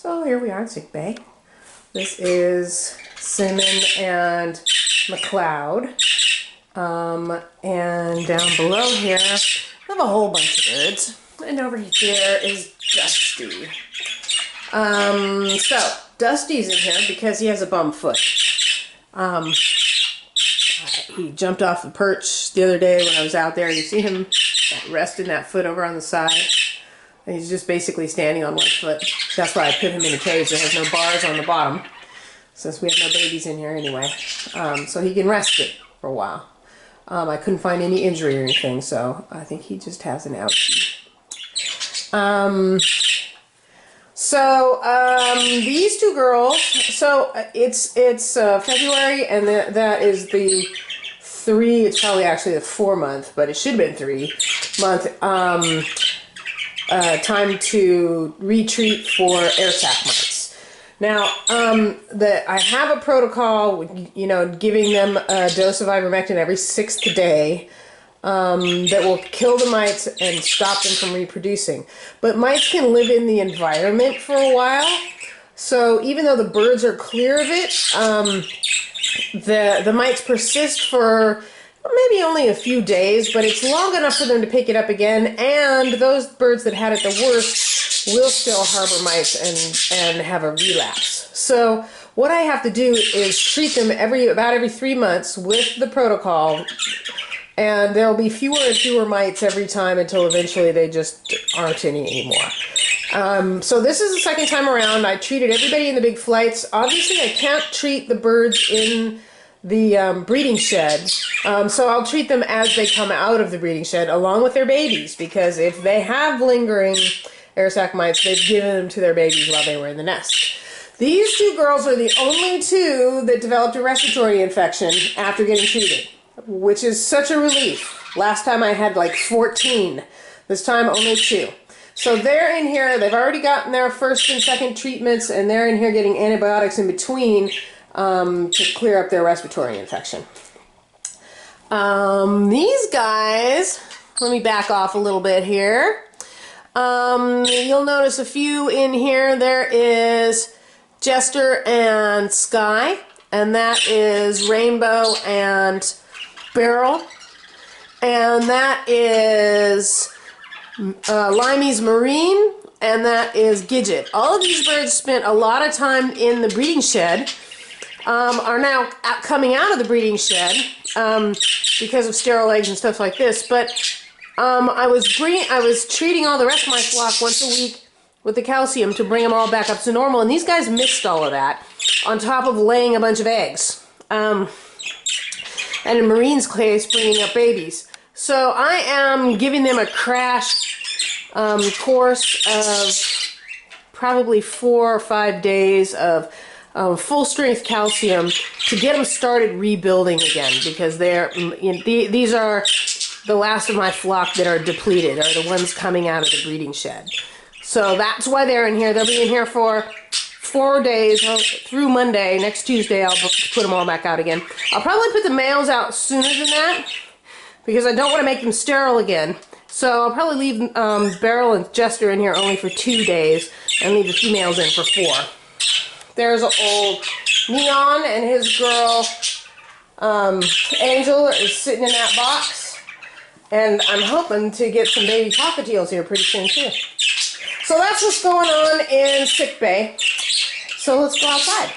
So here we are in sick bay. This is Cinnamon and McLeod. And down below here, we have a whole bunch of birds. And over here is Dusty. So Dusty's in here because he has a bum foot. He jumped off the perch the other day when I was out there. You see him resting that foot over on the side. And he's just basically standing on one foot. That's why I put him in a cage that has no bars on the bottom, since we have no babies in here anyway. So he can rest it for a while. I couldn't find any injury or anything, so I think he just has an ouchie. These two girls, so it's February, and that is the it's probably actually the 4 month, but it should have been 3 month, time to retreat for air sac mites. Now, I have a protocol, you know, giving them a dose of ivermectin every 6th day, that will kill the mites and stop them from reproducing. But mites can live in the environment for a while, so even though the birds are clear of it, the mites persist for maybe only a few days, but it's long enough for them to pick it up again, and those birds that had it the worst will still harbor mites and have a relapse. So what I have to do is treat them about every 3 months with the protocol, and there will be fewer and fewer mites every time until eventually they just aren't any anymore. So this is the second time around. I treated everybody in the big flights. Obviously I can't treat the birds in the breeding shed, so I'll treat them as they come out of the breeding shed along with their babies, because if they have lingering air sac mites, they've given them to their babies while they were in the nest. These two girls are the only two that developed a respiratory infection after getting treated, which is such a relief. Last time I had like 14, this time only 2. So they're in here, they've already gotten their first and second treatments, and they're in here getting antibiotics in between to clear up their respiratory infection. These guys, let me back off a little bit here. You'll notice a few in here. There is Jester and Sky, and that is Rainbow and Beryl, and that is Limey's Marine, and that is Gidget. All of these birds spent a lot of time in the breeding shed, are now coming out of the breeding shed because of sterile eggs and stuff like this, but I was treating all the rest of my flock once a week with the calcium to bring them all back up to normal, and these guys missed all of that on top of laying a bunch of eggs. And in Marine's case, bringing up babies. So I am giving them a crash course of probably 4 or 5 days of full-strength calcium to get them started rebuilding again, because these are the last of my flock that are depleted, are the ones coming out of the breeding shed. So that's why they're in here. They'll be in here for 4 days through Monday. Next Tuesday I'll put them all back out again. I'll probably put the males out sooner than that because I don't want to make them sterile again. So I'll probably leave Beryl and Jester in here only for 2 days and leave the females in for 4. There's old Neon and his girl Angel is sitting in that box, and I'm hoping to get some baby cockatiels here pretty soon too. So that's what's going on in sick bay. So let's go outside.